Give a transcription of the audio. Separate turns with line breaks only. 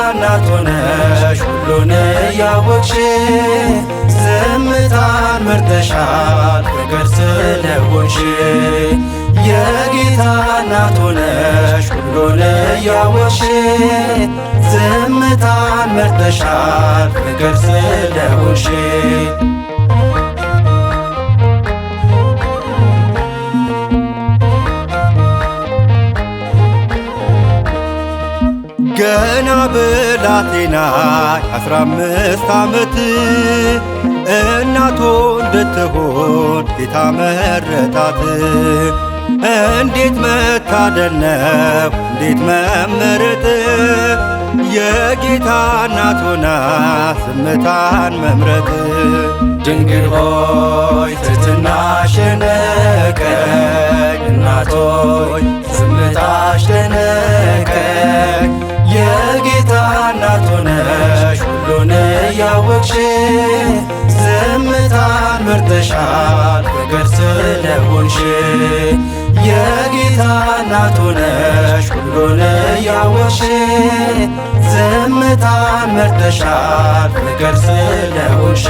እናት ሆነሽ ሁሉን እያወቅሽ ዝምታን መርጠሻል ፍቅር ስለሆንሽ። የጌታ እናት ሆነሽ ሁሉን እያወቅሽ ዝምታን መርጠሻል ፍቅር ስለሆንሽ። ገና ብላቴና የ15 ዓመት እናቱ እንድትሆን ጌታ መረጣት። እንዴት መታደል ነው እንዴት መመረጥ የጌታ እናት ሆና ዝምታን መምረጥ። ድንግል ሆይ ትሕትናሽ ደነቀኝ እናት ሆይ ዝምታሽ ደነቀኝ። የጌታ እናት ሆነሽ ሁሉን እያወቅሽ ዝምታን መርጠሻል ፍቅር ስለሆንሽ። የጌታ እናት ሆነሽ ሁሉን እያወቅሽ ዝምታን መርጠሻል ፍቅር ስለሆንሽ።